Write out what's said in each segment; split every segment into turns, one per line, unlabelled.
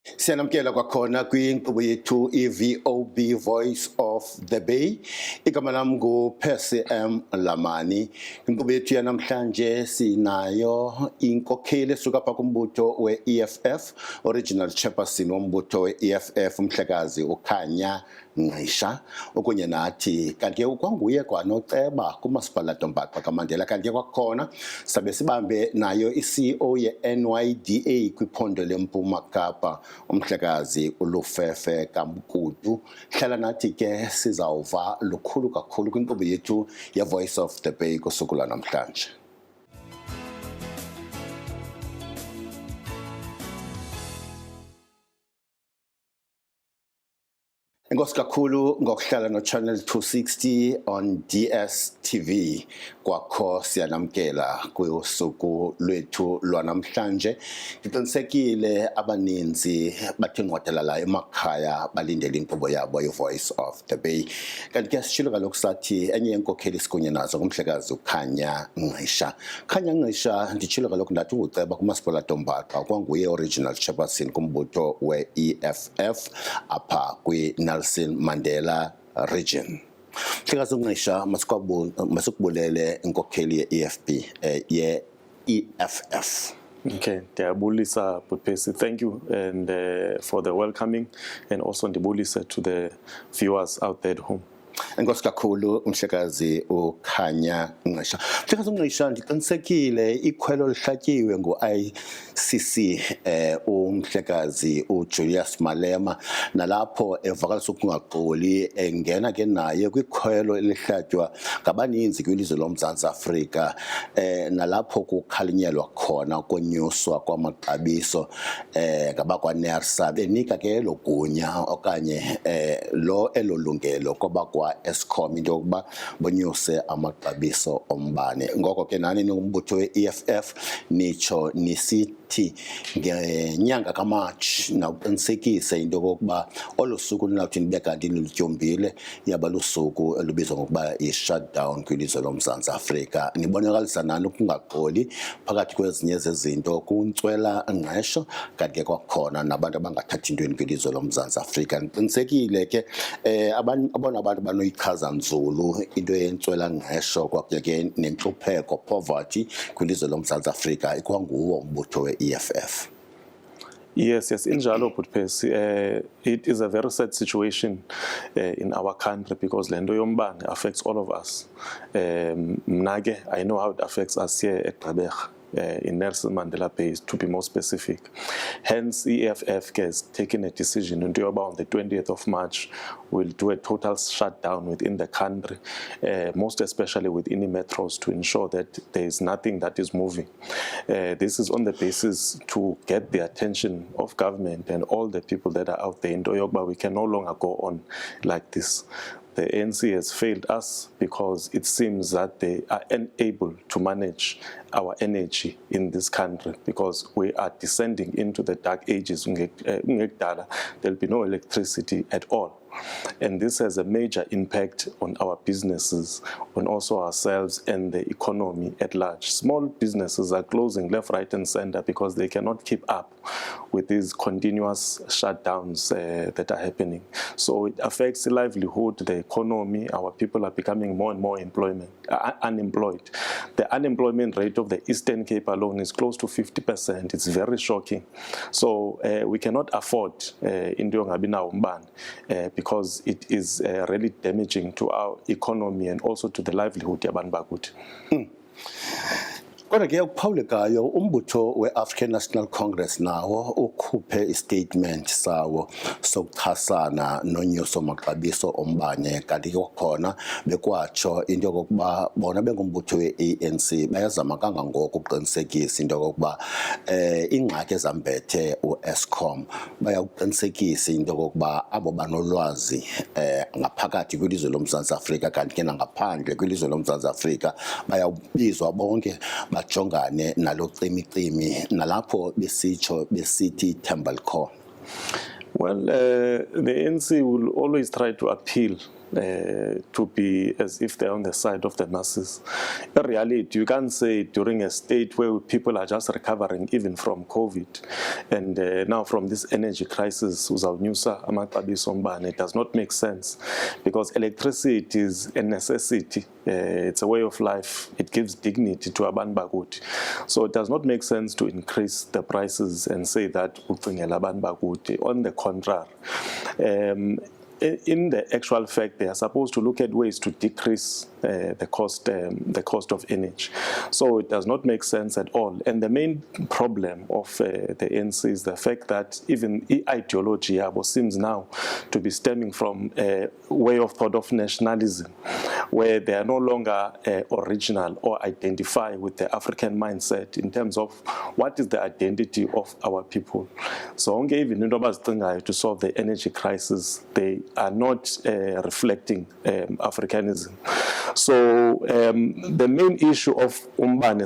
Siyanamkela kwakhona kwinkqubo yethu i-VOB Voice of the Bay. Igama lami ngu-Percy M. Lamani. Inkqubo yethu yanamhlanje sinayo inkokheli esuka pha kumbutho we-EFF, original chairperson wombutho we-EFF, umhlekazi uKhanya Ngqisha, okunye nathi kanti ke kwanguye kwanoceba kumasipala Ntombaqwa kaMandela. Kanti ke kwakhona sabe sibambe nayo i-CEO ye-NYDA kwiphondo leMpuma Kapa, umhlekazi uLufefe Kamkudu. Hlala nathi ke sizawuva lukhulu kakhulu kwinkqubo yethu ye-Voice of the Bay kusuku lwanamhlanje. Enkosi kakhulu ngokuhlala no-Channel 260 on DSTV. Kwakho siyanamkela kusuku lwethu lwanamhlanje. Ngiqinisekile abaninzi bathe ngqwathela la emakhaya balindele inkqubo yabo ye-Voice of the Bay. Kanti ke sishilo kaloku sathi enye yenkokheli sikunye nazo ngumhlekazi uKhanya Ngqisha. Khanya Ngqisha nditshilo kaloku ndathi unguceba kumasipala Ntombaqwa, kwanguye original chairperson kumbutho we-EFF apha Nelson Mandela region. Mhlekazi Ngqisha, masikubulele inkokheli ye-EFF.
Okay, ndiyabulisa Percy. Thank you and for the welcoming, and also ndibulisa to the viewers out there at home.
Enkosi kakhulu umhlekazi uKhanya Ngqisha. Mhlekazi Ngqisha, ndiqinisekile ikhwelo lihlatyiwe ngu-ICC umhlekazi uJulius Malema, nalapho evakalisa ukungaqoli engena ke naye kwikhwelo elihlatywa ngabaninzi kwilizwe loMzantsi Afrika, nalapho kukhalinyelwa khona ukonyuswa kwamaxabiso ngabakwa-NERSA, benika ke elo gunya okanye elo lungelo kwabakwa Eskom into yokuba bonyuse amaxabiso ombane. Ngoko ke nani ningumbutho we-EFF nitsho nisithi ngenyanga kaMatshi nawuqinisekise into yokokuba olu suku linawuthi nibe kanti nilutyombile yaba lusuku elubizwa ngokuba i-shutdown kwilizwe loMzantsi Afrika. Nibonakalisa nani ukungaqoli phakathi kwezinye zezinto kuntswela ngqesho kanti ke kwakhona nabantu abangathathi intweni kwilizwe loMzantsi Afrika. Niqinisekile ke abona abantu banoyichaza nzulu into yentswela ngqesho kwakunye ke nentlupheko, poverty kwilizwe loMzantsi Afrika ikwanguwo umbutho we-EFF.
Yes, injalo Percy. It is a very sad situation in our country because lento yombane affects all of us. Mnake, I know how it affects us here at Gqeberha. In Nelson Mandela Bay, to be more specific. Hence, EFF has taken a decision on the 20th of March. We'll do a total shutdown within the country, most especially within the metros, to ensure that there is nothing that is moving. This is on the basis to get the attention of government and all the people that are out there in Toyogba. We can no longer go on like this. The ANC has failed us because it seems that they are unable to manage our energy in this country because we are descending into the dark ages. There'll be no electricity at all. And this has a major impact on our businesses, on also ourselves and the economy at large. Small businesses are closing left, right, and center because they cannot keep up with these continuous shutdowns that are happening. So it affects the livelihood, the economy. Our people are becoming more and more unemployed. The unemployment rate of the Eastern Cape alone is close to 50%. It's very shocking. So we cannot afford because it is really damaging to our economy and also to the livelihood yabantu bakuthi.
Kodwa ke ukuphawulekayo umbutho we-African National Congress nawo ukhuphe istatement sawo sokuchasana nonyuso maxabiso ombane, kanti ke khona bekwatsho into yokokuba bona bengumbutho we-ANC bayazama kangangoko ukuqinisekisa into yokokuba ingxaki ezambethe u-Eskom bayawuqinisekisa into yokokuba abo banolwazi ngaphakathi kwilizwe loMzantsi Afrika kanti ke nangaphandle kwilizwe loMzantsi Afrika bayawubizwa bonke bajongane nalo cimicimi nalapho besithi Tembleco.
Well, the ANC will always try to appeal to be as if they're on the side of the masses. In reality, you can't say during a state where people are just recovering even from COVID and now from this energy crisis, it does not make sense because electricity is a necessity. It's a way of life. It gives dignity to abantu bakuthi. So it does not make sense to increase the prices and say that ucingela abantu bakuthi. On the contrary, in the actual fact, they are supposed to look at ways to decrease the cost of energy. So it does not make sense at all. And the main problem of the ANC is the fact that even the ideology seems now to be stemming from a way of thought of nationalism, where they are no longer original or identify with the African mindset in terms of what is the identity of our people. So even to solve the energy crisis, they are not reflecting Africanism. So the main issue of Umbane,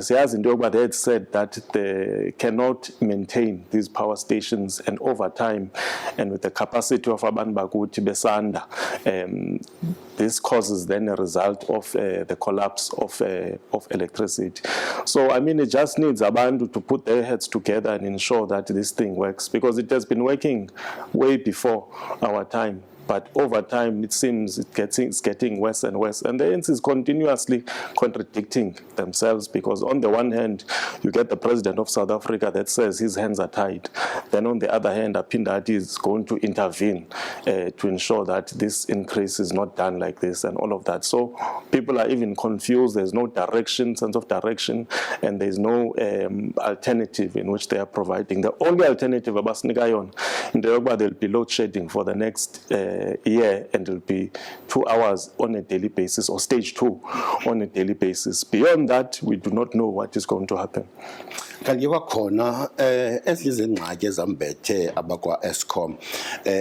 they had said that they cannot maintain these power stations, and over time, and with the capacity of abantu bakuthi besanda, this causes then a result of the collapse of electricity. So I mean, it just needs abantu to put their heads together and ensure that this thing works, because it has been working way before our time. But over time, it seems it's getting worse and worse. And the ANC is continuously contradicting themselves, because on the one hand, you get the president of South Africa that says his hands are tied. Then on the other hand, Apindati is going to intervene to ensure that this increase is not done like this and all of that. So people are even confused. There's no direction, sense of direction, and there's no alternative in which they are providing. The only alternative, in the there'll be load shedding for the next year, and it'll be 2 hours on a daily basis, or stage 2 on a daily basis. Beyond that, we do not know what is going to happen.
Kanti kwakhona ezizingxaki ezambethe abakwa Eskom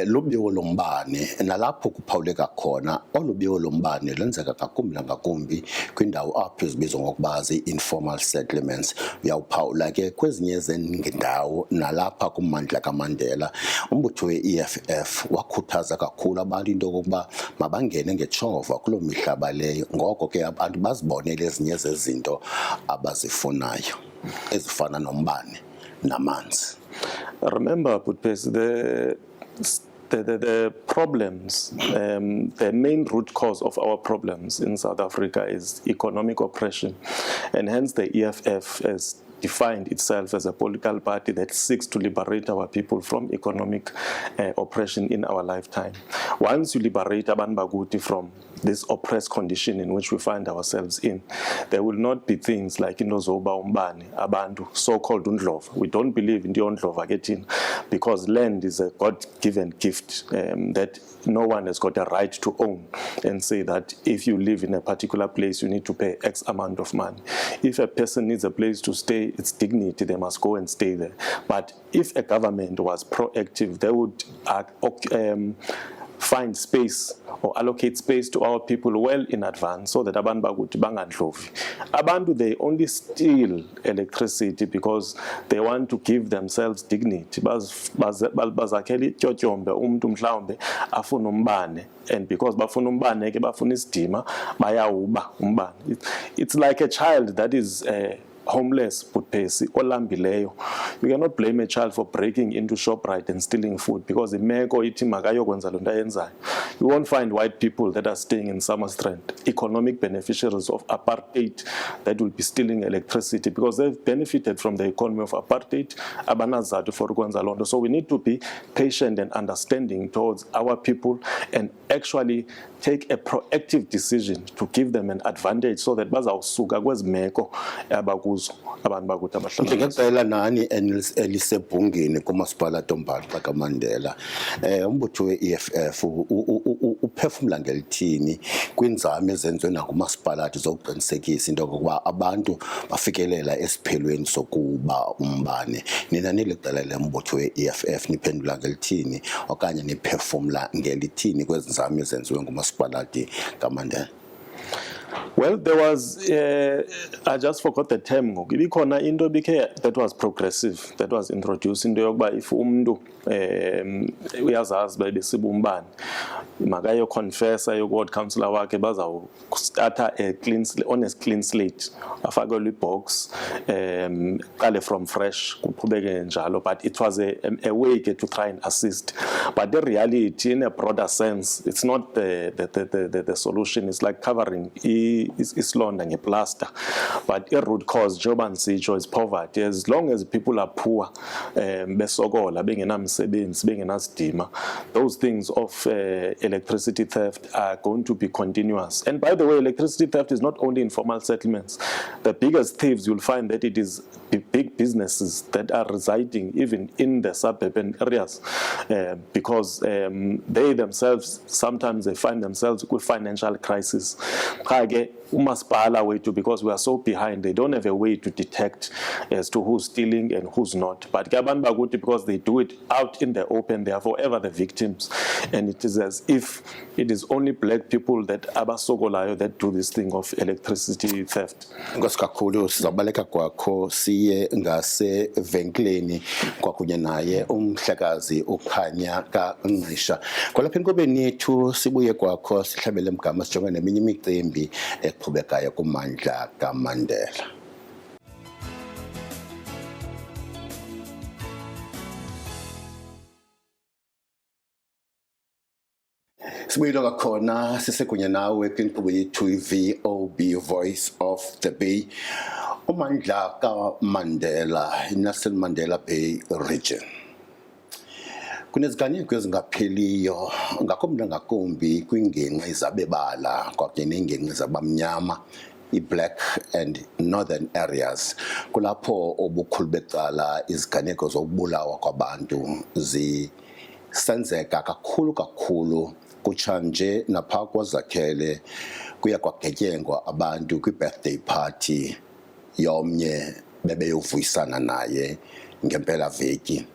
lubiwo lombane, nalapho kuphawuleka khona olubiwo lombane lenzeka ngakumbi nangakumbi kwindawo apho ezibizwa ngokuba zi-informal settlements. Uyawuphawula ke kwezinye zendawo nalapha kummandla kaMandela, umbutho we-EFF wakhuthaza kakhulu abantu into yokokuba mabangene ngetshova kuloo mihlaba leyo, ngoko ke abantu bazibonele ezinye zezinto abazifunayo ezifana nombane namanzi.
Remember, Butpesi, the problems, the main root cause of our problems in South Africa is economic oppression, and hence the EFF has defined itself as a political party that seeks to liberate our people from economic oppression in our lifetime. Once you liberate abantu bakuthi from this oppressed condition in which we find ourselves in, there will not be things like inozoba umbane, abantu, so-called undlova. We don't believe in the undlova getting, because land is a God-given gift that no one has got a right to own and say that if you live in a particular place, you need to pay X amount of money. If a person needs a place to stay, its dignity, they must go and stay there. But if a government was proactive, they would find space or allocate space to our people well in advance, so that abantu bakuthi bangandlovi. Abantu, they only steal electricity because they want to give themselves dignity. Bazakhela ityotyombe umuntu mhlawumbe afuna umbane, and because bafuna umbane ke bafuna isidima bayawuba umbane. It's like a child that is homeless, Butpesi, olambileyo. You cannot blame a child for breaking into ShopRite and stealing food, because imeko ithi makayokwenza loo nto ayenzayo. You won't find white people that are staying in Summerstrand, economic beneficiaries of apartheid, that will be stealing electricity because they've benefited from the economy of apartheid. Abanazadu for ukwenza loo nto. So we need to be patient and understanding towards our people and actually take a proactive decision to give them an advantage, so that bazawusuka kwezimeko abakuzo abantu bakuthi abahlala.
Ngicela nani elisebhungeni kumasipala Ntombasa kaMandela, umbutho we-EFF uphefumula ngelithini kwinzame ezenziwe nangumasipalathi zokuqinisekisa into yokuba abantu bafikelela esiphelweni sokuba umbane? Nina niliqela lembutho we-EFF niphendula ngelithini okanye niphefumula ngelithini kwezinzame ezenziwe ngumasipalathi kaMandela?
Well, there was, I just forgot the term, ibikhona into that was progressive, that was introduced into yokuba if umuntu uyazazi besiba umbani makayo confessa yokuward councillor wakhe bazawustarta on a clean slate, afakelwe ibox, qale from fresh, kuqhubeke njalo, but it was a way to try and assist. But the reality, in a broader sense, it's not the solution. It's like covering islonda ngeplaster, but a root cause njengoba ngisitsho is poverty. As long as people are poor, besokola bengenamsebenzi bengenasidima, those things of electricity theft are going to be continuous. And by the way, electricity theft is not only in formal settlements. The biggest thieves, you'll find that it is big businesses that are residing even in the suburban areas, because they themselves, sometimes they find themselves with financial crisis. Umasipala wethu, because we are so behind, they don't have a way to detect as to who's stealing and who's not. But because they do it out in the open, they are forever the victims. And it is as if it is only black people that abasokolayo that do this thing of electricity theft.
Ngosikakhulu sizabaleka kwakho siye ngasevenkleni kwakunye naye umhlekazi uKhanya kaNgqisha. Kwalapha enkobeni yethu sibuye kwakho sihlabele emgama sijonge neminye imicimbi eqhubekayo kummandla kaMandela. Sibuyile kakhona sisekunye nawe kwinkqubo yethu VOB Voice of the Bay. Ummandla kaMandela, Nelson Mandela Bay region. Kuneziganeko ezingapheliyo ngakumbi nangakumbi kwingingqi zabebala kwakunye neengingqi zabamnyama, i-black and northern areas, kulapho obukhulu becala iziganeko zokubulawa kwabantu zisenzeka kakhulu kutshanje napha kwaZakhele kuya kwagetyengwa abantu kwi-birthday party yomnye bebeyovuyisana naye ngempela veki.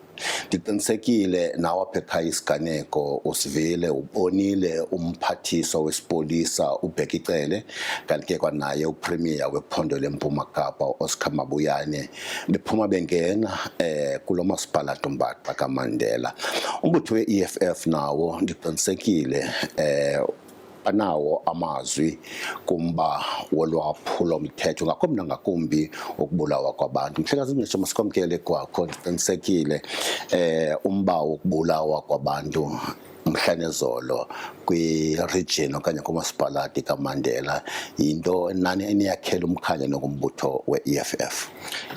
Ndiqinisekile nawe apha ekhaya isiganeko usivile ubonile umphathiswa wesipolisa uBhekicele, kanti ke kwanaye uPremier wephondo leMpuma Kapa Oscar Mabuyane bephuma bengena kulo masipalato Mbaxa kaMandela. Umbutho we-EFF nawo ndiqinisekile anawo amazwi kumba wolwaphulo mthetho ngakumbi nangakumbi ukubulawa kwabantu. Mhlekazi Ngqisha, masikwamkele kwakho, ndiqinisekile umba wokubulawa kwabantu mhlanezolo kwi-region okanye kumasipalati kaMandela yinto nani eniyakhela umkhanya nokumbutho we-EFF.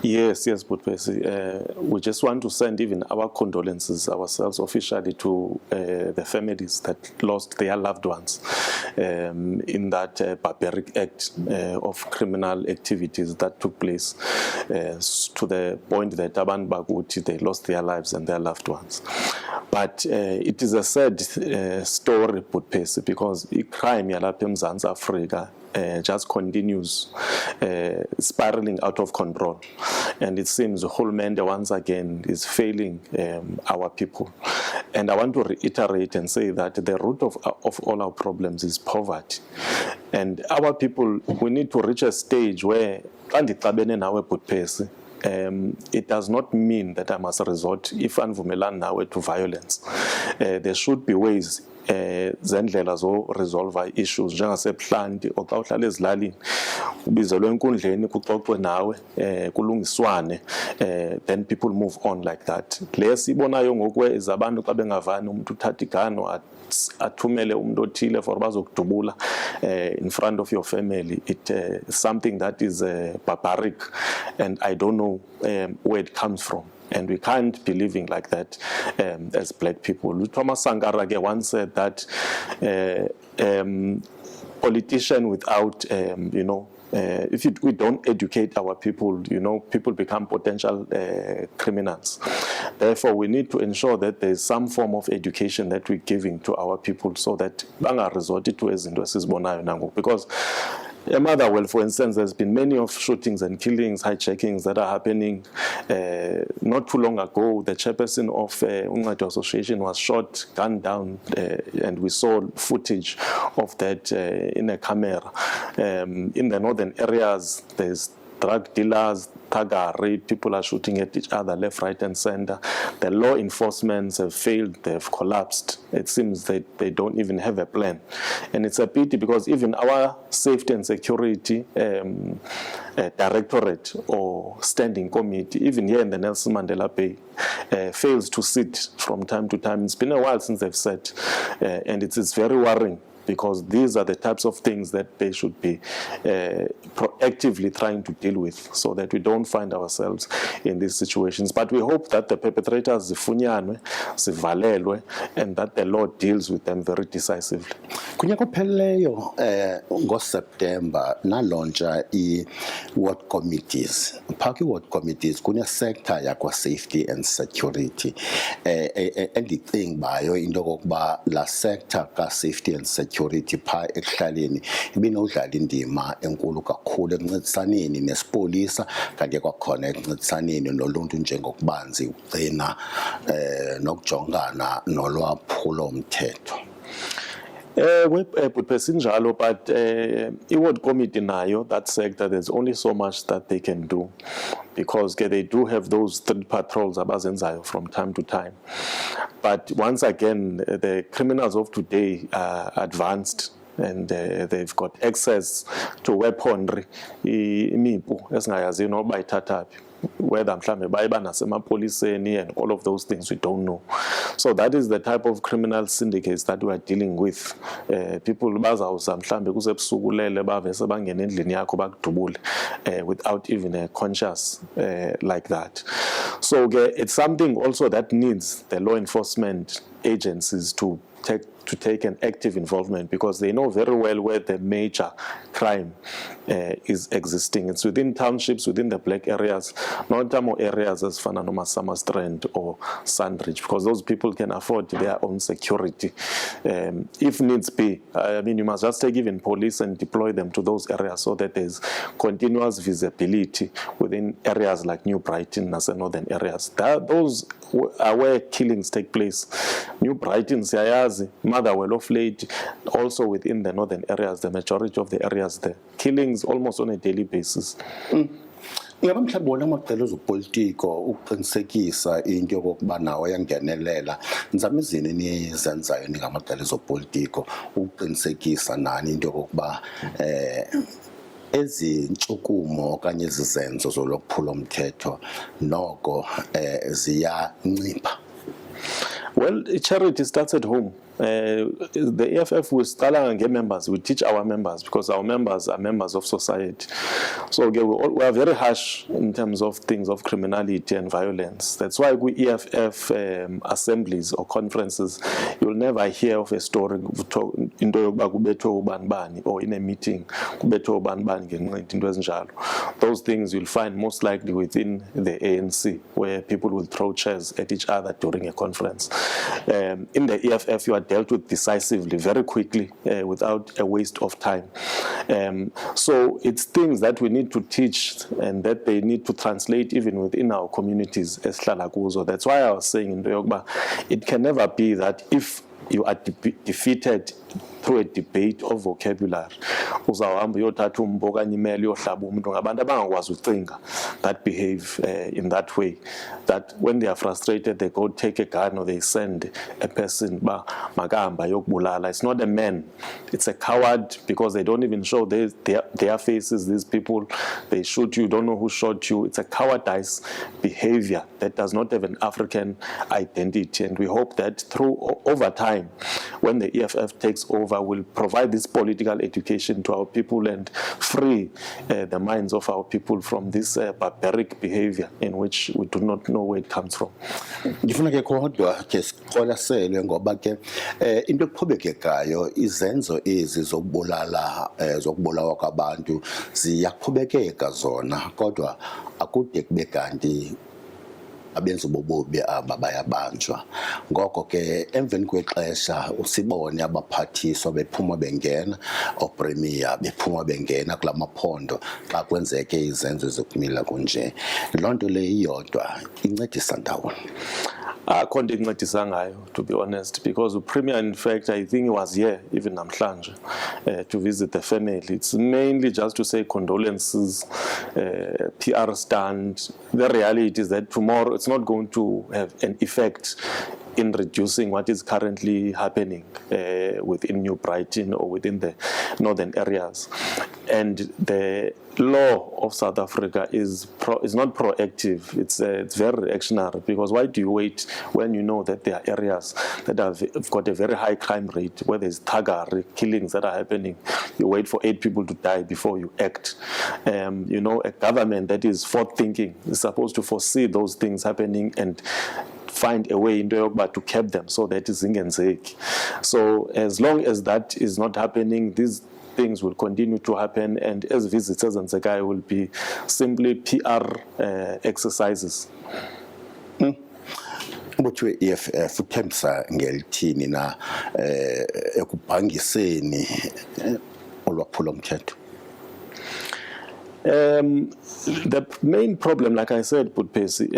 Yes, Butpesi. We just want to send even our condolences ourselves officially to the families that lost their loved ones in that barbaric act of criminal activities that took place, to the point that abantu bakuthi they lost their lives and their loved ones. But it is a sad story, Butpesi, because crime yalapha eMzantsi Afrika just continues spiraling out of control, and it seems Hulumende once again is failing our people. And I want to reiterate and say that the root of all our problems is poverty, and our people, we need to reach a stage where it does not mean that I must resort, if anvumelana nawe, to violence. There should be ways zendlela zo resolve issues njengasebhlanti oxa uhlala ezilalini ubizelwe enkundleni kuxoxwe nawe kulungiswane, then people move on like that. Le sibonayo ngokwe izabantu xa bengavani umuntu uthatha igano athumele umuntu othile for bazokudubula in front of your family, it is something that is barbaric, and I don't know where it comes from. And we can't be living like that as black people. Thomas Sankara once said that politician without, if we don't educate our people, people become potential criminals. Therefore, we need to ensure that there is some form of education that we're giving to our people so that banga resorted to ezinto esizibonayo nangoku, because Motherwell, for instance, there's been many of shootings and killings, hijackings that are happening. Not too long ago, the chairperson of Ungato Association was shot, gunned down, and we saw footage of that in a camera. In the northern areas, there's drug dealers, thuggery, people are shooting at each other left, right, and center. The law enforcement have failed, they've collapsed. It seems that they don't even have a plan. And it's a pity because even our safety and security directorate or standing committee, even here in the Nelson Mandela Bay, fails to sit from time to time. It's been a while since they've sat, and it's very worrying, because these are the types of things that they should be proactively trying to deal with, so that we don't find ourselves in these situations. But we hope that the perpetrators zifunyanwe, zivalelwe, and that the law deals with them very decisively.
Kunyaka ophelileyo ngoSeptember nalontsha i-ward committees. Phakathi ward committees kune sector yakwa safety and security. Endicinga bayo into kokuba la sector ka safety and security pha ekuhlaleni ibinodlala indima enkulu kakhulu ekuncedisaneni nesipolisa kanti kwakhona ekuncedisaneni noluntu njengokubanzi ugcina nokujongana nolwaphulo mthetho.
Sinjalo, but i-ward committee nayo, that sector, there's only so much that they can do, because they do have those street patrols abazenzayo from time to time. But once again, the criminals of today are advanced, and they've got access to weaponry, imipu esingayaziyo noba bayithathaphi, whether mhlambe bayiba nasemapoliseni and all of those things we don't know. So that is the type of criminal syndicates that we are dealing with. People bazawuza mhlambe kusebusukulele bavese bangena endlini yakho bakudubule without even a conscious like that. So it's something also that needs the law enforcement agencies to take an active involvement, because they know very well where the major crime is existing. It's within townships, within the black areas, not more areas as Fananoma Summerstrand or Sandridge, because those people can afford their own security. If needs be, I mean, you must just take even police and deploy them to those areas so that there's continuous visibility within areas like New Brighton and northern areas. Those are where killings take place. New Brighton, Siayazi, Motherwell of late, also within the northern areas, the majority of the areas there. Killings almost on a daily basis.
Ngiyaba mhlawumbe wona amaqela ezopolitiko ukuqinisekisa into yokuba nawo yangenelela nizama izini nizenzayo ningamaqela ezopolitiko ukuqinisekisa nani into yokuba ezintshukumo okanye izizenzo zolokuphula umthetho noko ziyancipha.
Well, charity starts at home. The EFF will start and members. We teach our members, because our members are members of society. So we are very harsh in terms of things of criminality and violence. That's why we EFF assemblies or conferences, you'll never hear of a story or in a meeting. Those things you'll find most likely within the ANC, where people will throw chairs at each other during a conference. In the EFF, you are dealt with decisively, very quickly, without a waste of time. So it's things that we need to teach, and that they need to translate even within our communities as Hlalakuzo. That's why I was saying in Doyogba, it can never be that if you are defeated through a debate of vocabulary, that behave in that way, that when they are frustrated, they go take a gun or they send a person. It's not a man, it's a coward, because they don't even show their faces. These people, they shoot you, don't know who shot you. It's a cowardice behavior that does not have an African identity. And we hope that over time, when the EFF takes over, will provide this political education to our people and free the minds of our people from this barbaric behavior in which we do not know where it comes from.
Ngifuna ke kodwa ke siqolaselwe ngoba ke into eqhubekekayo izenzo ezi zokubulawa kwabantu ziyaqhubekeka zona, kodwa akude kube kanti abenza ububi bayabanjwa. Ngoko ke emveni kwexesha usibone abaphathiswa bephuma bengena opremier bephuma bengena kulamaphondo xa kwenzeke izenzo zokumila kunje. Loo nto le iyodwa incedisa ndawoni?
Akho nto incedisa ngayo, to be honest, because the premier, in fact, I think he was here even namhlanje to visit the family. It's mainly just to say condolences, PR stunt. The reality is that tomorrow it's not going to have an effect in reducing what is currently happening within New Brighton or within the northern areas. And the law of South Africa is not proactive. It's very reactionary, because why do you wait when you know that there are areas that have got a very high crime rate, where there's thuggery, killings that are happening? You wait for 8 people to die before you act. You know, a government that is forward-thinking is supposed to foresee those things happening and find a way into yokuba to cap them so that zingenzeki. So as long as that is not happening, these things will continue to happen, and as visits as Nsekai will be simply PR exercises.
Umbutho we-EFF uthembisa ngelithini na ekubhangiseni olwaphulomthetho?
The main problem, like I said, Butphesi,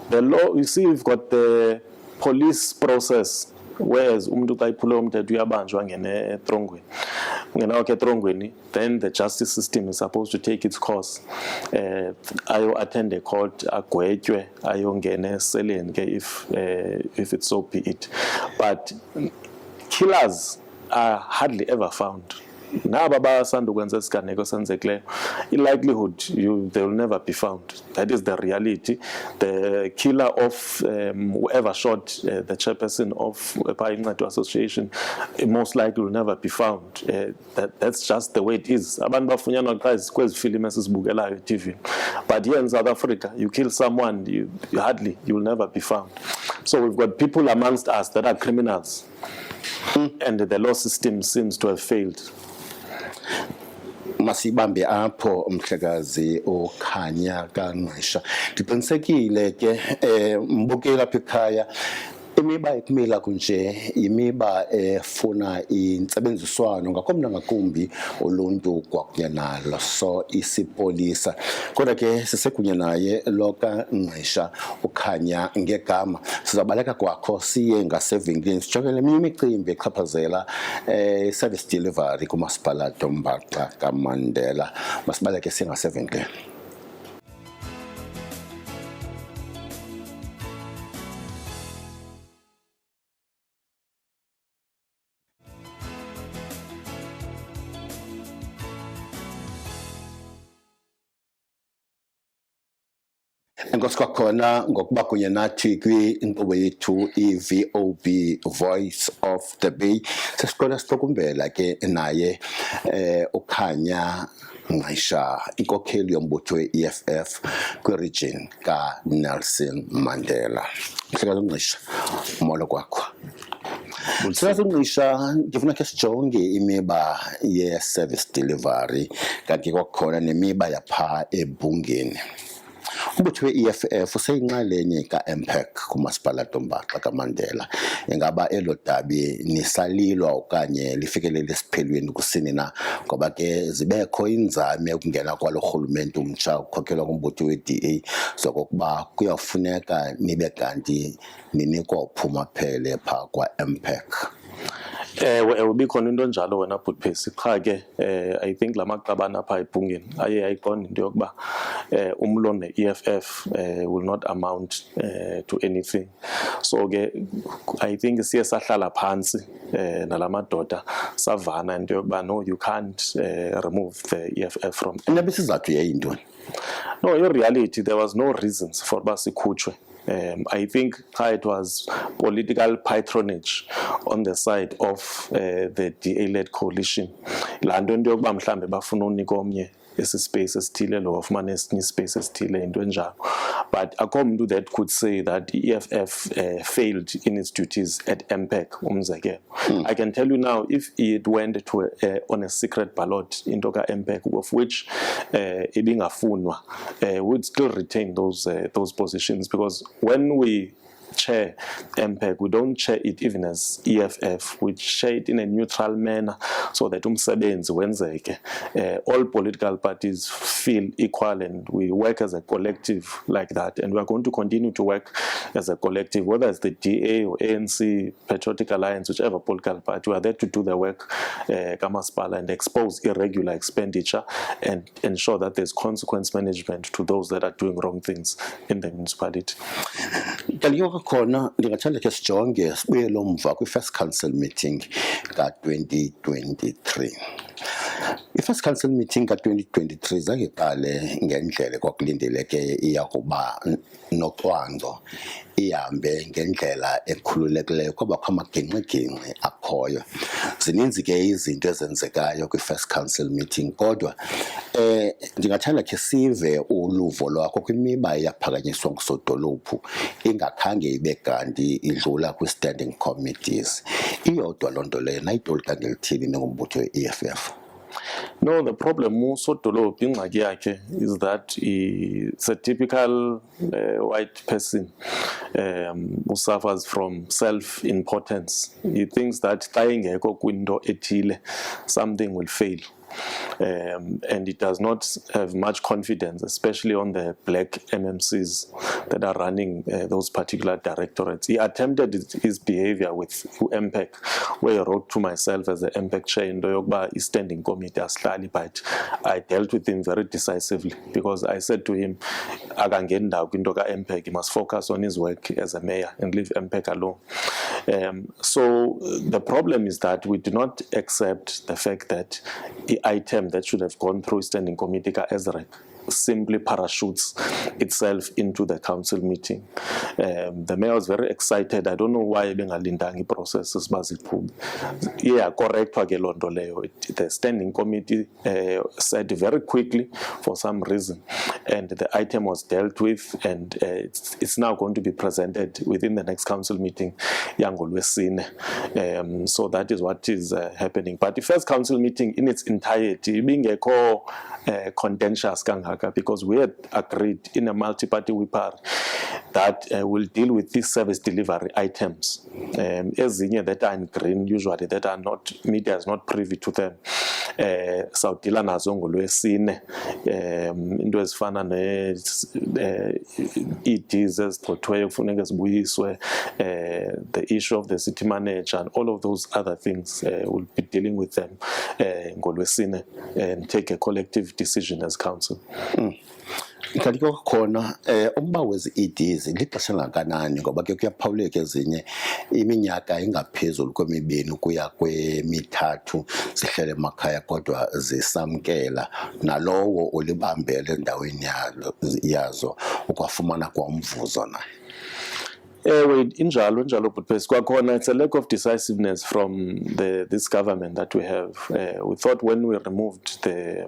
the law, you see, we've got the police process, whereas umuntu xa iphule umthetho uyabanjwa ngene etrongweni. Ungena ke etrongweni, then the justice system is supposed to take its course. Ayo attend a court, agwetywe, ayongena eseleni ke if it so be it. But killers are hardly ever found. Naba basanda ukwenza isiganeko senzekileyo, likelihood they will never be found. That is the reality. The killer of whoever shot the chairperson of Inqato Association most likely will never be found. That's just the way it is. Abantu bafunyanwa xa kwezi film esizibukelayo TV. But here in South Africa, you kill someone, you will never be found. So we've got people amongst us that are criminals, and the law system seems to have failed.
Masibambe apho umhlekazi okhanya kaNgqisha. Ndiqinisekile ke mbukela apha ekhaya imiba ekumila kunje imiba efuna intsebenziswano ngakomna ngakumbi uluntu kwakunye nalo, so isipolisa. Kodwa ke sisekunye naye lo kaNgqisha ukhanya ngegama. Sizabaleka kwakho siye ngasevenkileni sijongele eminye imicimbi echaphazela service delivery kumasipala Mbaxa kaMandela. Masibaleke siye ngasevenkileni. Enkosi kwakhona ngokuba kunye nathi kwinkqubo yethu i-VOB Voice of the Bay. Sesiqola sihlokumbela ke naye ukhanya Ngqisha, inkokheli yombutho we-EFF kwiregion kaNelson Mandela. Mhlekazi Ngqisha, umolo kwakho. Mhlekazi Ngqisha, ndifuna ke sijonge imiba ye-service delivery kanti kwakhona nemiba yapha eBhungeni. Umbutho we-EFF useyinxalenye ka-MPAC kumasipala Mbaxa kaMandela. Ingaba elo dabi nisalilwa okanye lifikelele esiphelweni kusini na? Ngoba ke zibekho inzame ukungena kwalo rhulumente umtsha ukhokelwa kumbutho we-DA zokokuba kuyawufuneka nibe kanti ninikwa uphumaphele phaa kwa-MPAC.
Ubikhona into njalo wena Butphesi, qha ke I think la maqabana apha eBhungeni aye ayiqonda into yokuba umlo ne-EFF will not amount to anything. So ke I think siye sahlala phansi nalamadoda savana into yokuba no, you can't remove the EFF from.
Inabe isizathu yayintoni?
No, in reality there was no reasons for uba sikhutshwe. I think it was political patronage on the side of the DA-led coalition. Laa nto into yokuba mhlawumbe bafuna unika omnye space esithile lo ofumana esinye space esithile into enjalo. But akho that could say that EFF failed in its duties at MPEC umzekelo. I can tell you now, if it went to on a secret ballot into MPEC, of which ibingafunwa, would still retain those positions, because when we chair MPEC, we don't chair it even as EFF, we chair it in a neutral manner so that umsebenzi wenzeke. All political parties feel equal and we work as a collective like that, and we are going to continue to work as a collective, whether it's the DA or ANC, Patriotic Alliance, whichever political party. We are there to do the work kamaspala and expose irregular expenditure and ensure that there's consequence management to those that are doing wrong things in the municipality.
Khona ndingathanda ke sijonge sibuye lomva kwi-first council meeting ka-2023. I-first council meeting ka-2023 zange iqale ngendlela kwakulindeleke iya kuba nocwangco, ihambe ngendlela ekhululekileyo, kwabakho amagingxigingxi akhoyo. Zininzi ke izinto ezenzekayo kwi-first council meeting, kodwa ndingathanda ke sive uluvo lwakho kwimiba eyaphakanyiswa ngusodolophu ingakhange ibe kanti idlula kwi-standing committees. Iyodwa loo nto leyo nayitolika ngelithini ningumbutho we-EFF?
No, the problem usodolophu ingxaki yakhe is that it's a typical white person who suffers from self-importance. He thinks that xa engekho kwinto ethile something will fail. And it does not have much confidence, especially on the black MMCs that are running those particular directorates. He attempted his behavior with MPEC, where he wrote to myself as the MPEC chair in Doyogba standing committee as Slali, but I dealt with him very decisively, because I said to him, MPEC, he must focus on his work as a mayor and leave MPEC alone. So the problem is that we do not accept the fact that the item that should have gone through standing committee Ezra simply parachutes itself into the council meeting. The mayor was very excited. I don't know why bengalindangi processes baziphume. Yeah, correct ke lonto leyo. The standing committee said very quickly for some reason, and the item was dealt with, and it's now going to be presented within the next council meeting yangolwesine. So that is what is happening. But the first council meeting in its entirety being a contentious because we had agreed in a multi-party whip that will deal with these service delivery items. Ezinye that are in green, usually that are not, media is not privy to them. Sawudila nazo ngolwesine into ezifana ne-EDs ezigqothiweyo kufuneka zibuyiswe, the issue of the city manager and all of those other things. We'll be dealing with them ngolwesine and take a collective decision as council.
Kanti khona umba wezi-EDs lixesha langakanani, ngoba ke kuyaphawuleka ezinye iminyaka engaphezulu kwemibini ukuya kwemithathu zihlele emakhaya kodwa zisamkela nalowo olibambele endaweni yazo ukwafumana kwamvuzo naye.
Injalo Butpesi kwakhona, it's a lack of decisiveness from this government that we have. We thought when we removed the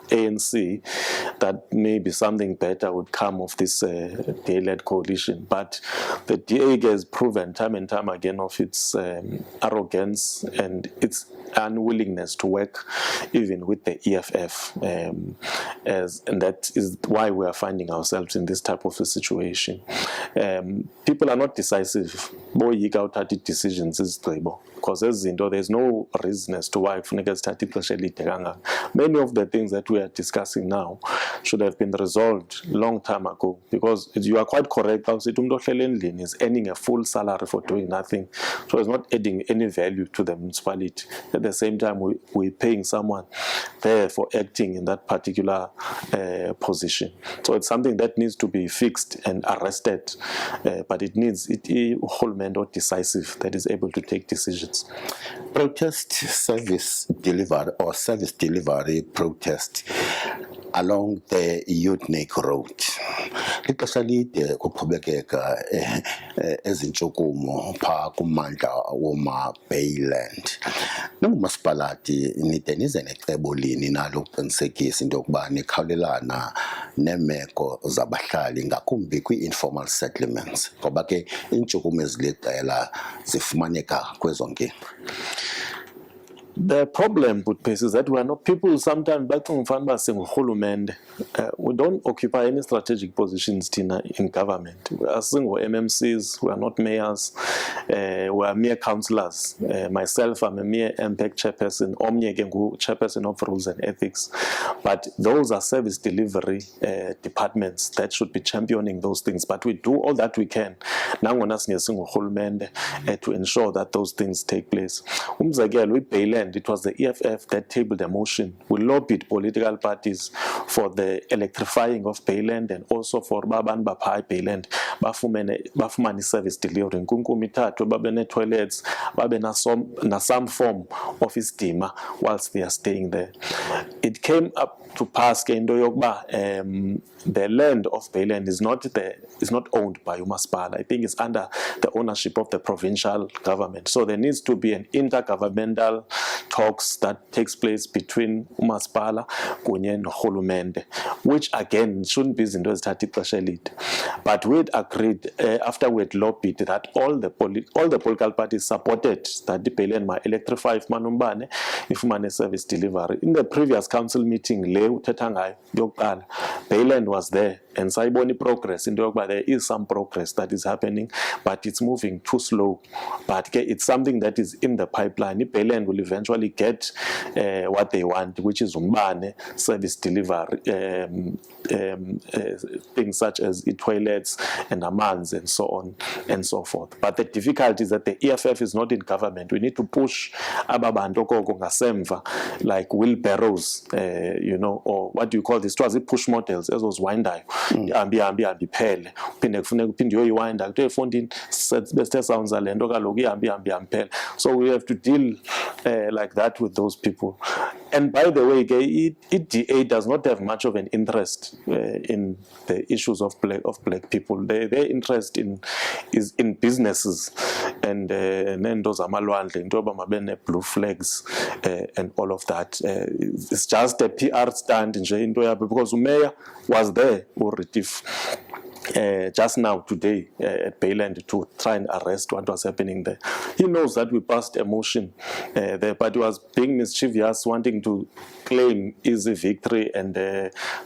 ANC that maybe something better would come of this DA-led coalition, but the DA has proven time and time again of its arrogance and its unwillingness to work even with the EFF, and that is why we are finding ourselves in this type of a situation. People are not decisive. Decisions is because there's no reason as to why many of the things that we are discussing now should have been resolved long time ago, because you are quite correct. Is earning a full salary for doing nothing, so it's not adding any value to the municipality. At the same time, we're paying someone there for acting in that particular position. So it's something that needs to be fixed and arrested, but it needs a whole man or decisive that is able to take decisions.
Protest service delivery or service delivery protest along the Utnik road. Ixesha lide kuqhubekeka ezintshukumo phaa kummandla woma-Bayland. Ningumasipalati nide nize necebo lini nalo ukuqinisekisa into yokuba nikhawulelana neemeko zabahlali ngakumbi kwii-informal settlements ngoba ke iintshukumo eziliqela zifumaneka kwezo nkinga?
The problem with Pace is that we are not people sometimes we don't occupy any strategic positions in government. We are single MMCs, we are not mayors, we are mere councillors. Myself, I'm a mere MPEC chairperson, Omnye Gengu, chairperson of rules and ethics. But those are service delivery departments that should be championing those things. But we do all that we can to ensure that those things take place. With Bayland, it was the EFF that tabled a motion. We lobbied political parties for the electrifying of Bayland and also for Baban Bapai Bayland. Bafumani service delivery. Nkunkumitatu, babene toilets, babena some form of istima whilst they are staying there. It came up to pass the land of Bayland is not owned by Umasipala. I think it's under the ownership of the provincial government. So there needs to be an intergovernmental talks that takes place between Umasipala kunye noRhulumente, which again shouldn't be zinto ezithatha ixesha elide. But we'd agreed after we'd lobbied that all the political parties supported that the Bayland might electrify if manumbane ifumane service delivery. In the previous council meeting, Bayland was there and sayiboni progress into yokuba there is some progress that is happening, but it's moving too slow. But it's something that is in the pipeline. Bayland will eventually get what they want, which is umbane, service delivery, things such as toilets and amans and so on and so forth. But the difficulty is that the EFF is not in government. We need to push ababantu koko ngasemva, like wheelbarrows, or what do you call this? It was push models, as was windayo. Ihambi phele uphinde kufuneka uphinde uyoyiwinda kuthi efondini best sounds alento kaloku ihambi phele. So we have to deal like that with those people. And by the way, EDA does not have much of an interest in the issues of black people. Their interest is in businesses and those amalwandle into yoba mabene blue flags and all of that. It's just a PR stand nje into yabo because uMayor was there just now today at Bayland to try and arrest what was happening there. He knows that we passed a motion there, but he was being mischievous, wanting to claim easy victory and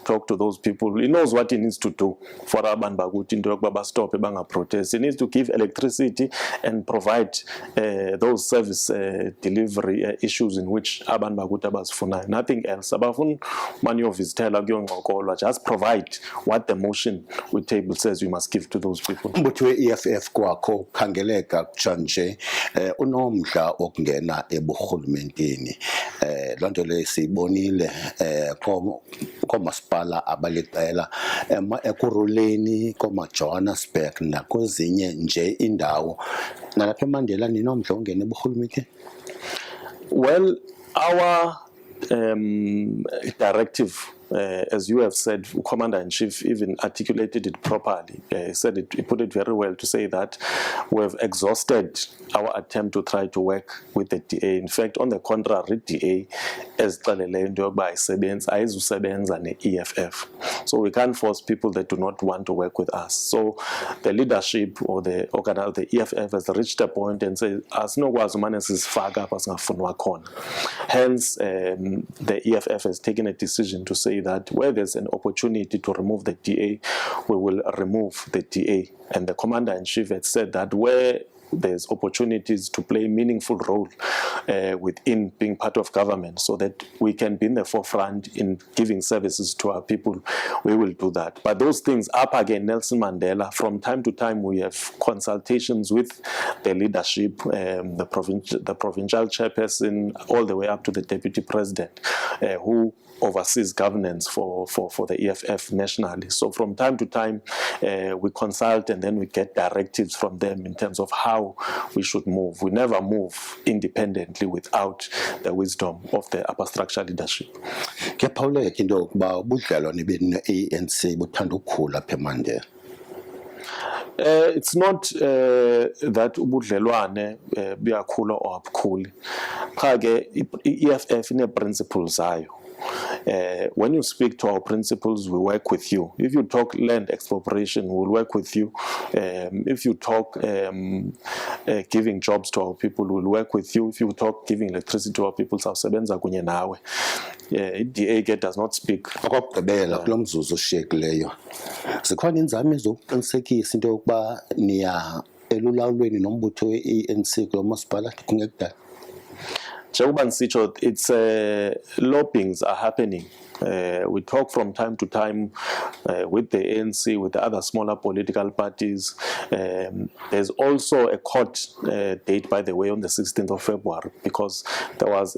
talk to those people. He knows what he needs to do for Aban Baguti into Baba stop banga protest. He needs to give electricity and provide those service delivery issues in which Aban Baguti basfuna. Nothing else. Abafun many of his tell just provide what the motion we table says we must give to those people.
But we EFF kwakho khangeleka kujanje unomdla okungena eburhulumenteni lonto le sibonile komasipala abaliqela ekuruleni komaJohannesburg nakwezinye nje indawo nalapha eMandela ninomdla ongena eburhulumenteni?
Well, our directive, as you have said, Commander-in-Chief even articulated it properly. He said it, he put it very well to say that we have exhausted our attempt to try to work with the DA. In fact, on the contrary, DA as EFF. So we can't force people that do not want to work with us. So the leadership or the EFF has reached a point and said, as no was hence the EFF has taken a decision to say that where there's an opportunity to remove the DA, we will remove the DA. And the Commander-in-Chief had said that where there's opportunities to play a meaningful role within being part of government so that we can be in the forefront in giving services to our people, we will do that. But those things, up again, Nelson Mandela, from time to time we have consultations with the leadership, the provincial chairperson, all the way up to the deputy president, who oversees governance for the EFF nationally. So from time to time, we consult and then we get directives from them in terms of how how we should move. We never move independently without the wisdom of the upper structure leadership.
Kuyaphawuleka into yokuba ubudlelwane bene-ANC buthanda ukukhula apha eMandela.
It's not that ubudlelwane buyakhula or abukhuli. Cha ke i-EFF ine principles zayo. When you speak to our principles, we work with you. If you talk land expropriation, we'll work with you. If you talk giving jobs to our people, we'll work with you. If you talk giving electricity to our people, sawusebenza kunye nawe. I-DA does not speak.
Okokugqibela kulo mzuzu oshiyekileyo, zikhona inzame zokuqinisekisa into yokuba niya elulawulweni nombutho we-ANC kulo masipala kungekudala.
Njengoba nisitsho, it's lobbyings are happening. We talk from time to time with the ANC, with the other smaller political parties. There's also a court date, by the way, on the 16th of February, because there was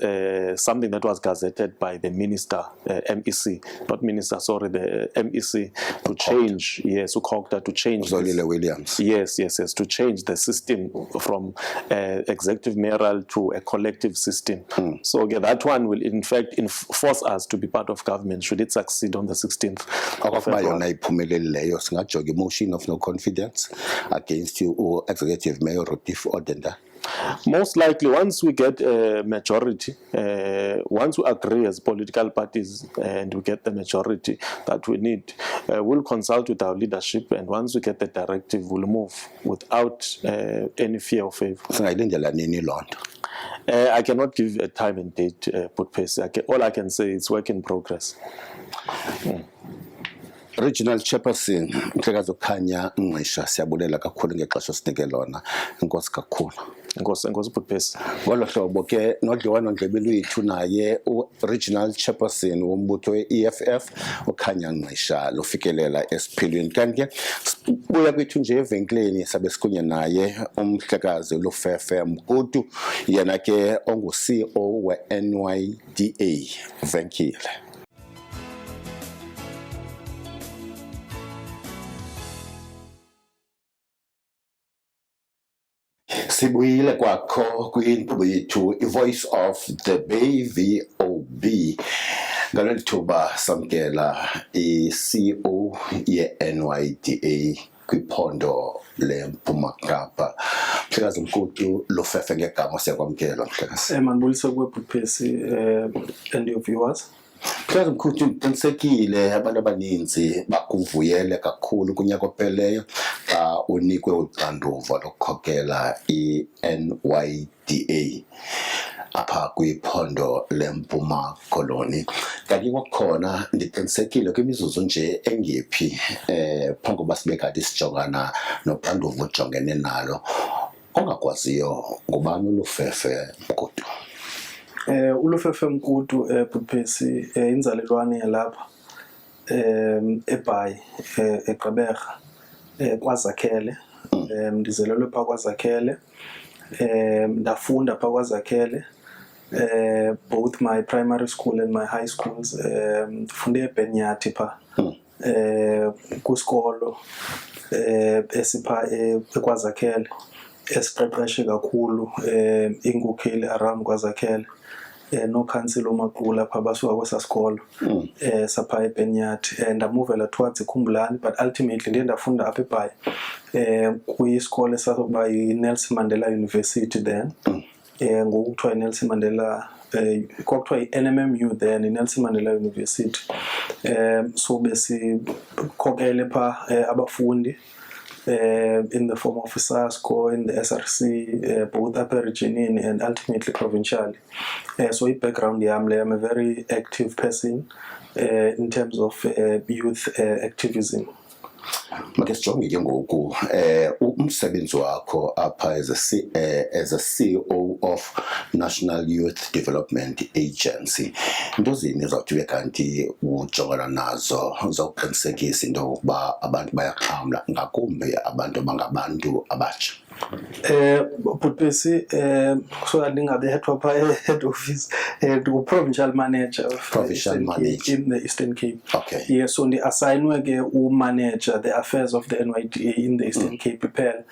something that was gazetted by the minister, MEC, not minister, sorry, the MEC, to change, yes, to change.
Zolile Williams.
Yes, to change the system from executive mayoral to a collective system. So that one will, in fact, force us to be part of government should it succeed on the 16th of February.
Singajoga motion of no confidence against you or executive mayor Retief Odenda.
Most likely, once we get a majority, once we agree as political parties and we get the majority that we need, we'll consult with our leadership, and once we get the directive, we'll move without any fear of favor. I cannot give a time and date, all I can say is work in progress.
Regional Chairperson, Mhlekazi uKhanya Ngqisha, siyabulela kakhulu ngexesha osinike lona. Inkosi kakhulu.
Inkosi Bhuthphesi.
Ngolo hlobo ke nodliwano-ndlebe lwethu naye u-Regional Chairperson wombutho we-EFF uKhanya Ngqisha lufikelela esiphilweni. Kanti ke buya kwethu nje evenkileni sabe sikunye naye uMhlekazi Lufefe Mkutu, yena ke ongu-CEO we-NYDA venkile. Sibuyile kwakho kwinkqubo yethu iVoice of the Bay VOB. Ngaleli thuba samkela i-CEO ye-NYDA kwiphondo leMpuma Kapa. Mhlekazi Mkutu Lufefe ngegama siyakwamkela Mhlekazi.
Mandibulise kuwe Bhuthphesi and your viewers.
Mhlekazi Mkutu, qinisekile abantu abaninzi bakuvuyele kakhulu kunyaka opheleyo xa unikwe uxanduva lokukhokela i-NYDA apha kwiphondo leMpuma Koloni. Kanti kwakhona ndiqinisekile kwimizuzu nje engephi phambi koba sibe kanti sijongana noxanduva ojongene nalo ongakwaziyo ngubani uLufefe Mkutu?
uLufefe Mkutu Bhuthphesi inzalelwane yalapha eBhayi eGqeberha kwaZakhele. Ndizelelwe pha kwaZakhele, ndafunda pha kwaZakhele, both my primary school and my high schools. Ndifunde eBenyathi pha kwisikolo esipha kwaZakhele esiqeqeshe kakhulu inkokheli around kwaZakhele. No council uMaqula pha basuka kwesasikolo sapha eBenyathi, ndamuvela towards eKhumbulani, but ultimately ndiye ndafunda apha eBhayi kwisikole sakuba yiNelson Mandela University then. Ngoku kuthiwa iNelson Mandela kwakuthiwa i-NMMU then iNelson Mandela University. So besikhokele pha abafundi in the form of SASCO, in the SRC, both upper regionally and ultimately provincially. So in background, I'm a very active person in terms of youth activism.
Make sijonge ke ngoku umsebenzi wakho apha as a CEO of National Youth Development Agency. Into zini zawuthi kanti ujongana nazo zokuqinisekisa into yokuba abantu bayaxhamla ngakumbi abantu abangabantu abatsha?
But basi so that ningabe head office to provincial manager of
Provincial
Eastern Cape,
manager.
in the Eastern Cape.
Okay.
Yeah, so the assignwe ke manager the affairs of the NYDA in the Eastern Cape phela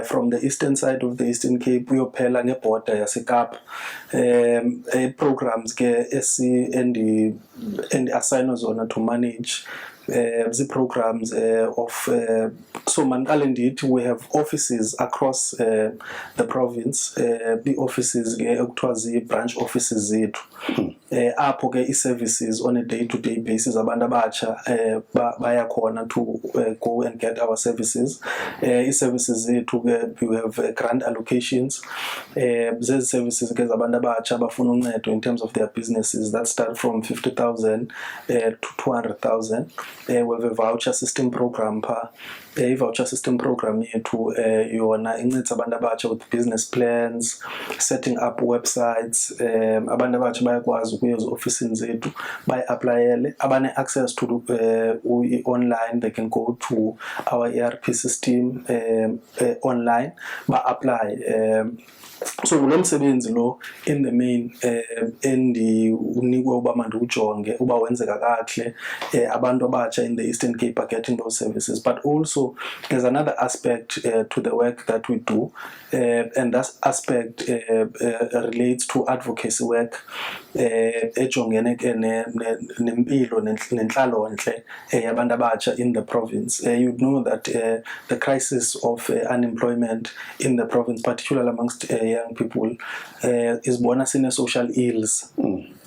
from the eastern side of the Eastern Cape uyophela ngeborder yaseKapa. Programs ke and the assigned zona to manage the programs of so manqale ndithi we have offices across the province, the offices ekuthiwa zi-branch offices zethu apho ke i-services on a day-to-day basis abantu abatsha baya khona to go and get our services. I-services zethu ke we have grant allocations zezi services ke zabantu abatsha abafuna uncedo in terms of their businesses that start from 50,000 to 200,000. We have a voucher system program pha. I-voucher system program yethu yona inceda abantu abatsha with business plans, setting up websites. Abantu abatsha bayakwazi ukuya ezi-ofisini zethu bayi-aplayele. Abane-access to online, they can go to our ERP system online ba-apply. So lo msebenzi lo in the main unikwe uba mandiwujonge uba wenzeka kahle abantu abatsha in the Eastern Cape are getting those services. But also there's another aspect to the work that we do, and that aspect relates to advocacy work ejongene ke nempilo nenhlalonhle yabantu abatsha in the province. You know that the crisis of unemployment in the province, particularly amongst young people, is born as in social ills.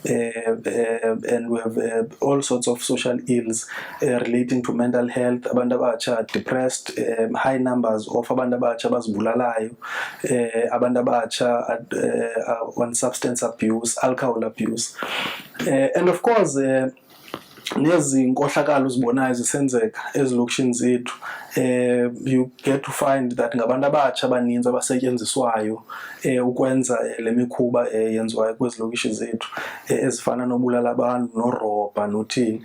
And we have all sorts of social ills relating to mental health. Abantu abatsha are depressed, high numbers of abantu abatsha abazibulalayo, abantu abatsha are on substance abuse, alcohol abuse, and of course lezi nkohlakalo uzibonayo zisenzeka ezilokishini zethu. You get to find that ngabantu abatsha abaninzi abasetyenziswayo ukwenza le mikhuba yenziwayo kwezi lokishi zethu ezifana nobulala abantu norobha nothini,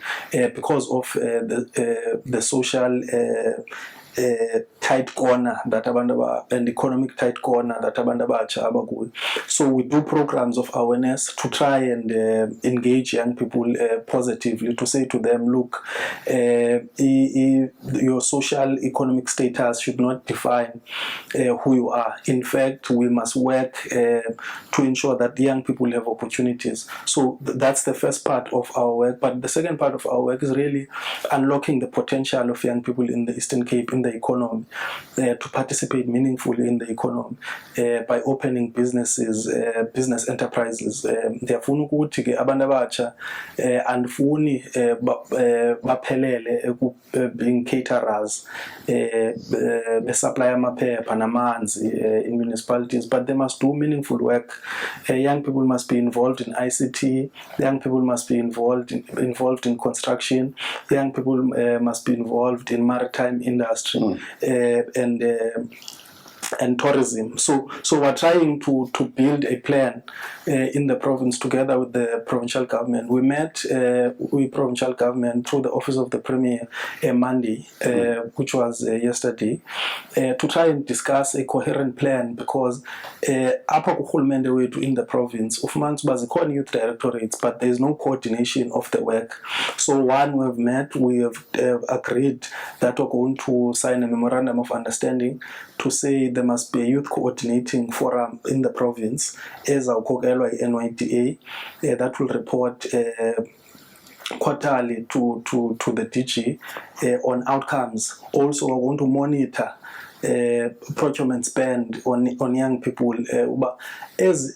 because of the social tight corner that and economic tight corner that abantu abatsha abakuyo. So we do programs of awareness to try and engage young people positively, to say to them, look, your social economic status should not define who you are. In fact, we must work to ensure that young people have opportunities. So that's the first part of our work. But the second part of our work is really unlocking the potential of young people in the Eastern Cape, in the economy, to participate meaningfully in the economy by opening businesses, business enterprises. Ndiyafuna ukuthi ke abantu abatsha andifuni baphelele being caterers, supply amaphepha namanzi in municipalities, but they must do meaningful work. Young people must be involved in ICT, young people must be involved in construction, young people must be involved in maritime industry and tourism. So we're trying to build a plan in the province together with the provincial government. We met with provincial government through the office of the Premier Monday, which was yesterday, to try and discuss a coherent plan, because apha kurhulumente wethu in the province ufumanisa uba zikhona youth directorates, but there is no coordination of the work. So one, we've met, we have agreed that we're going to sign a memorandum of understanding to say there must be a youth coordinating forum in the province ezawukhokelwa yi-NYDA that will report quarterly to the DG on outcomes. Also, we're going to monitor procurement spend on young people. As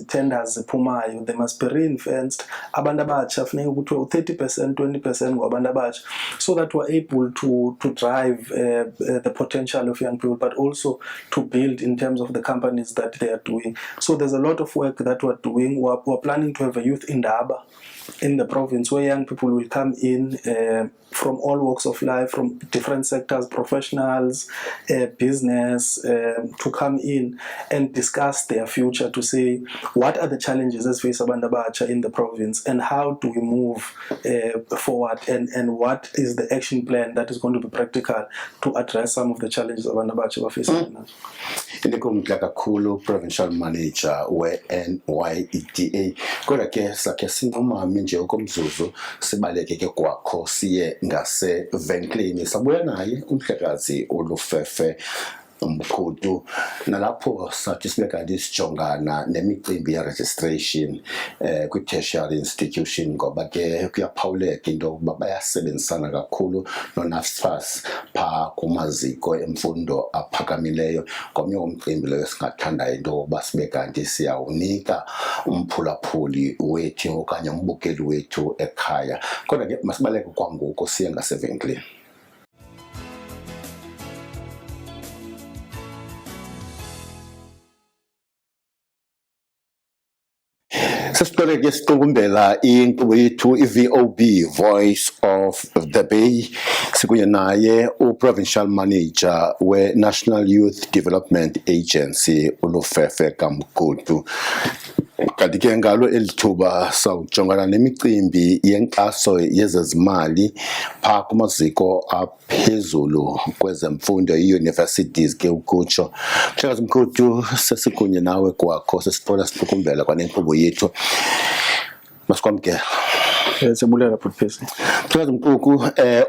tenders ziphumayo, they must be ring-fenced. Abantu abatsha funeka ukuthi 30%, 20% ngabantu abatsha, so that we're able to drive the potential of young people, but also to build in terms of the companies that they are doing. So there's a lot of work that we're doing. We're planning to have a youth indaba in the province where young people will come in from all walks of life, from different sectors, professionals, business to come in and discuss their future, to say what are the challenges that face abantu abatsha in the province and how do we move forward, and what is the action plan that is going to be practical to address some of the challenges abantu abatsha facing now.
Ndikumdla kakhulu provincial manager we-NYDA, kodwa ke sakhe sinomami nje okomzuzu sibaleke ke kwakho siye ngasevenklini sabuya naye umhlekazi uLufefe Mkhudu, nalapho sathi sibe kanti sijongana nemicimbi ye-registration kwi-tertiary institution, ngoba ke kuyaphawuleka into yokuba bayasebenzisana kakhulu no-NSFAS phaa kumaziko emfundo aphakamileyo. Ngomnye womcimbi leyo singathandayo into yokuba sibe kanti siyawunika umphulaphuli wethu okanye umbukeli wethu ekhaya. Kodwa ke masibaleke kwangoku siye ngasevenklini. Sesiqale ke siqukumbela inkqubo yethu i-VOB, Voice of the Bay, sikunye naye u-Provincial Manager we-National Youth Development Agency uLufefe Mkhudu. Kanti ke ngalo elithuba sawujongana nemicimbi yenkxaso yezezimali phaa kumaziko aphezulu kwezemfundo, i-universities ke ukutsho. Mhlekazi Mkhudu, sesikunye nawe kwakho sesifuna siqukumbela kwanenkqubo yethu. Masikwamkela.
Siyabulela bhuti.
Mhlekazi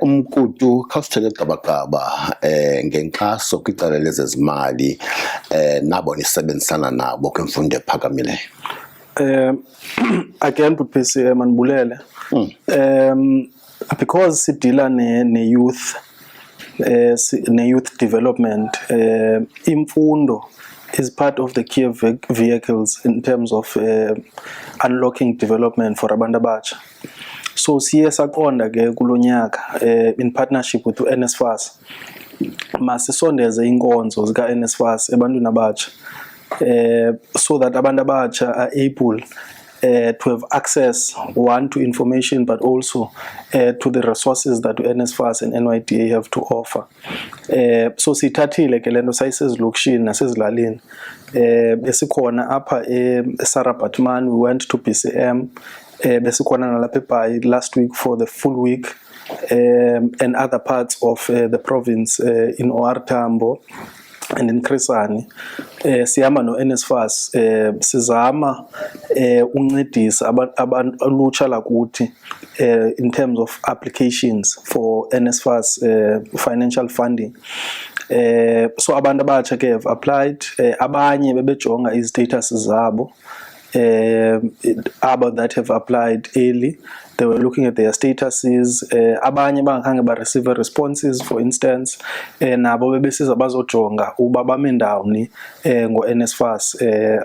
Mkhudu, khawusithele gabagaba ngenkxaso kwicala lezezimali nabo nisebenzisana nabo kwimfundo ephakamileyo.
Again bhuti manibulele. Because sidila ne-youth development, imfundo is part of the key vehicles in terms of unlocking development for abantu abatsha. So siye saqonda ke kulonyaka in partnership with NSFAS masisondeze inkonzo zika NSFAS ebantwini abatsha, so that abantu abatsha are able to have access, one, to information, but also to the resources that NSFAS and NYDA have to offer. So sithathile ke lento sayisezilokishini nasezilalini. Besikhona apha eSarabatman, we went to PCM, besikhona nalapha eBhayi last week for the full week, and other parts of the province in OR Tambo and in Chrisani. Siyama no NSFAS sizama uncedisa ulutsha lakuthi in terms of applications for NSFAS financial funding. So abantu abatsha ke have applied, abanye bebejonga izitatuses zabo, about that have applied early. They were looking at their statuses. Abanye bangakhange ba receive responses, for instance, nabo bebesiza bazojonga uba bame ndawoni ngo NSFAS.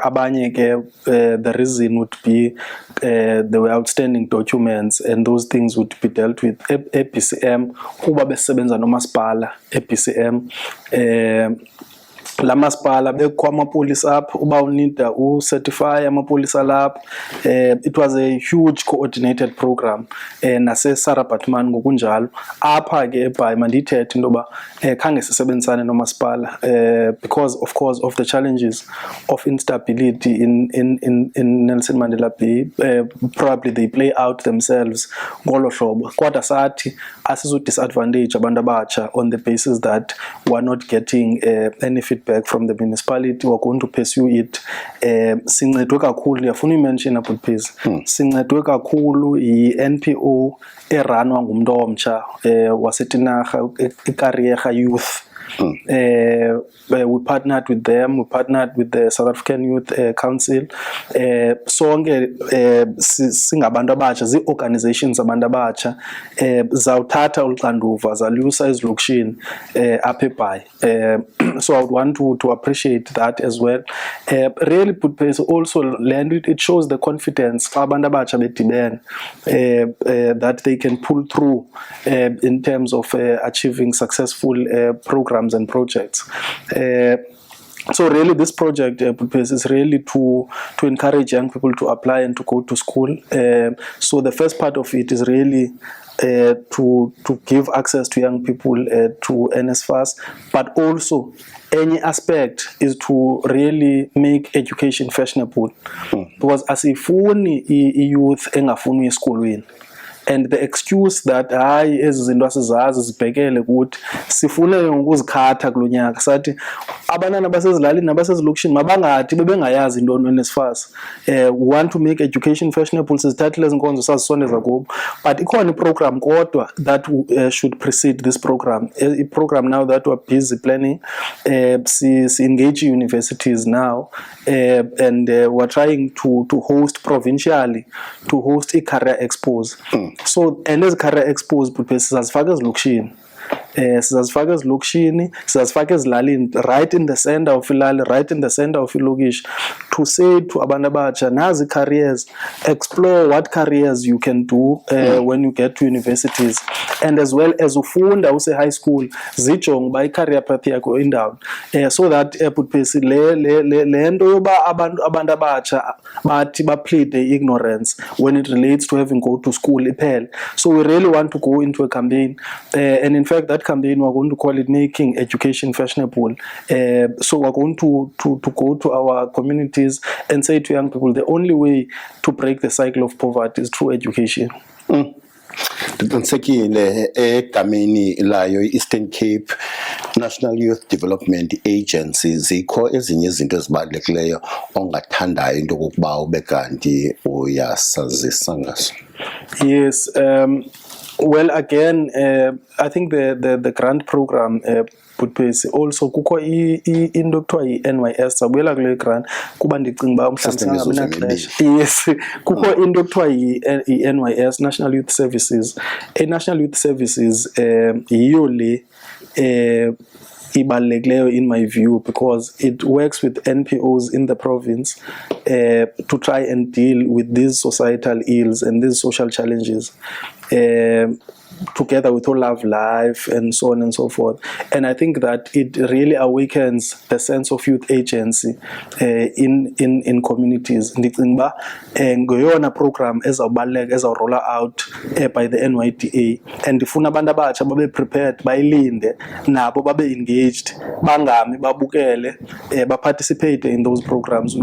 Abanye ke the reason would be there were outstanding documents, and those things would be dealt with ePCM kuba besebenza nomasipala ePCM. La masipala bekho amapolisa apho uba unida certify amapolisa lapho. It was a huge coordinated program nase Sarabatman ngokunjalo. Apha ke eBhayi mandithethe into ba khange sisebenzisane nomasipala because of course of the challenges of instability in Nelson Mandela Bay. Probably they play out themselves ngolo hlobo, kodwa sathi asizo disadvantage abantu abatsha on the basis that we are not getting any feedback from the municipality. We're going to pursue it. Sincedwe kakhulu, yafuna imention about this. Sincedwe kakhulu i-NPO eranwa ngumuntu omtsha waseTinarha, iKariyerha Youth. We partnered with them, we partnered with the South African Youth Council. Sonke singabantu abatsha, zi-organizations abantu abatsha zawuthatha uxanduva zalusa ezilokishini apha eBhayi. So I would want to appreciate that as well. Really put place also land it shows the confidence xa abantu abatsha bedibene that they can pull through in terms of achieving successful programs and projects. So really this project is really to encourage young people to apply and to go to school. So the first part of it is really to give access to young people to NSFAS, but also any aspect is to really make education fashionable. Because asifuni youth engafuni esikolweni. And the excuse that hayi ezi zinto asizazi zibhekele ukuthi sifune ukuzikhatha kulonyaka sathi abanana basezilalini nabasezilokishini mabangathi bebengayazi into NSFAS. We want to make education fashionable, sizithathile izinkonzo sazisondeza kubo, but ikhona iprogram kodwa that should precede this program. A program now that we're busy planning, si engage universities now, and we're trying to host provincially, to host a career expos. So and as career expos sizazifaka ezilokishini, sizazifaka ezilokishini, sizazifaka ezilalini, right in the center of ilali, right in the center of ilokishi, to say to abantu abatsha nazi careers, explore what careers you can do when you get to universities, and as well as ufunda use high school zijonge ba i-career path yakho indawo, so that le nto yoba abantu abatsha bathi plead the ignorance when it relates to having go to school iphele. So we really want to go into a campaign, and in fact that campaign we're going to call it Making Education Fashionable. So we're going to go to our communities and say to young people the only way to break the cycle of poverty is through education.
Ndiqinisekile egameni layo i-Eastern Cape National Youth Development Agency zikho ezinye izinto ezibalulekileyo ongathandayo into kokuba ube kanti uyasazisa ngaso.
Yes, well again, I think the grant program also kukho into ekuthiwa yi-NYS, sabuyela kule grant kuba ndicinga uba umhlawumbi yes, kukho into ekuthiwa yi-NYS, National Youth Services. National Youth Services yiyo le ibalulekileyo in my view, because it works with NPOs in the province to try and deal with these societal ills and these social challenges, together with All Love Life and so on and so forth. And I think that it really awakens the sense of youth agency in communities. Ndicinga uba ngoyona program ezawubaleka ezawurolla out by the NYDA, and ndifuna abantu abatsha babe prepared, bayilinde nabo babe engaged, bangami babukele, participate in those programs.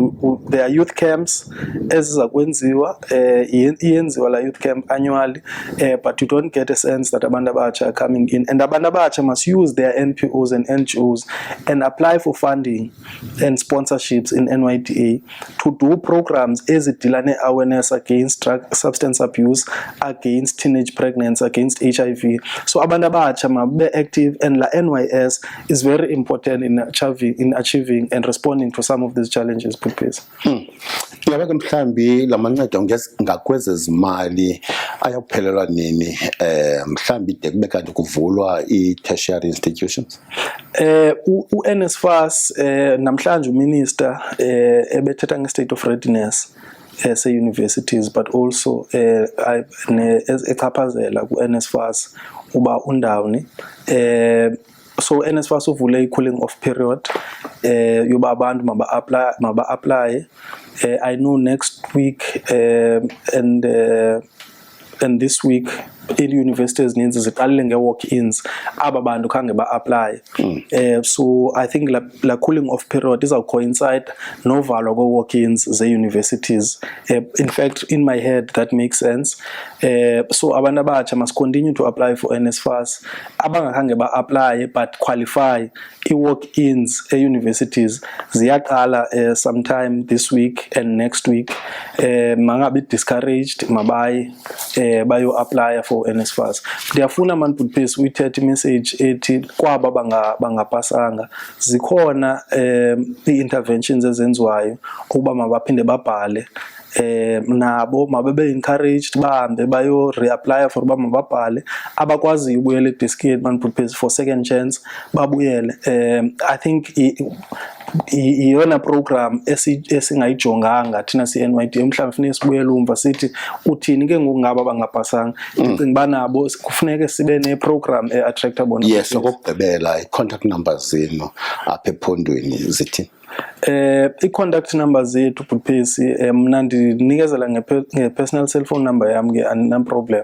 There are youth camps ezizakwenziwa, iyenziwa la youth camp annually, but you don't get a sense that abantu abatsha are coming in, and abantu abatsha must use their NPOs and NGOs and apply for funding and sponsorships in NYDA to do programs ezidila ne-awareness against drug substance abuse, against teenage pregnancy, against HIV. So abantu abatsha mabe active, and la NYS is very important in achieving and responding to some of these challenges.
Ngiyabeka mhlambi lamancedo ngakwezezimali ayaphelelwa nini mhlambi de kube kanti kuvulwa i-tertiary institutions?
U-NSFAS namhlanje uminister ebethetha nge-state of readiness se-universities, but also echaphazela ku-NSFAS uba undawuni. So NSFAS uvule i-cooling off period yoba abantu maba-apply. I know next week and this week i-universities ezininzi ziqalile nge-walk-ins, aba bantu khange ba-apply. So I think la cooling off period is coincide novalwa kwe-walk-ins ze-universities. In fact, in my head that makes sense. So abantu abatsha must continue to apply for NSFAS, abangakhange ba-apply but qualify. I-walk-ins e-universities ziyaqala sometime this week and next week. Mangabi discouraged mabayi bayo-apply for NSFAS. Ndiyafuna man Butphezi uyithethe message ethi kwaba bangapasanga zikhona i-interventions ezenziwayo ukuba mabaphinde babhale, nabo mababe encouraged bahambe bayo reapply for uba mababhale, abakwaziyo ubuyela ediskini man Butphezi for second chance babuyele. I think iyona program esingayijonganga thina si-NYDA mhlawumbe funeke sibuyele umva sithi uthini ke ngoku ngaba bangapasanga. Ndicinga uba nabo kufuneke sibe ne-program e-attracta bona.
Yes, okugqibela i-contact numbers zenu apha ephondweni zithi
i-contact number zethu Bhuphesi mna ndinikezela nge-personal cell phone number yam ke andina-problem.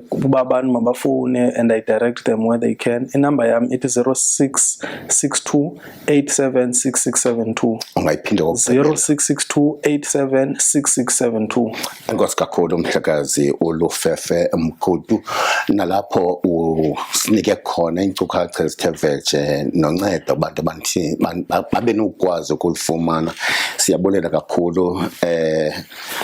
Kuba abantu mabafowune and I direct them where they can. I-number yam ithi 0662 876672.
ungayiphinde okugqibela
0662 876672.
enkosi kakhulu Mhlekazi uLufefe Mkhudu, nalapho usinike khona iinkcukacha ezithe vetshe noncedo abantu babe nokwazi ukulifumana. Siyabulela kakhulu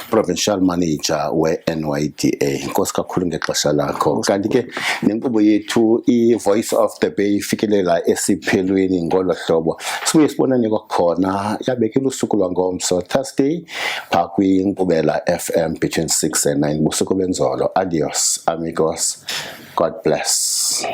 provincial manager we-NYDA, inkosi kakhulu ngexesha lakho. Kanti ke nenkqubo yethu i-Voice of the Bay ifikelela esiphelweni ngolo hlobo. Sibuye sibonane kwakhona yabekile usuku lwangomso Thursday phaa kwiNkqubela FM between 6 and 9 busuku benzolo. Adios amigos, God bless.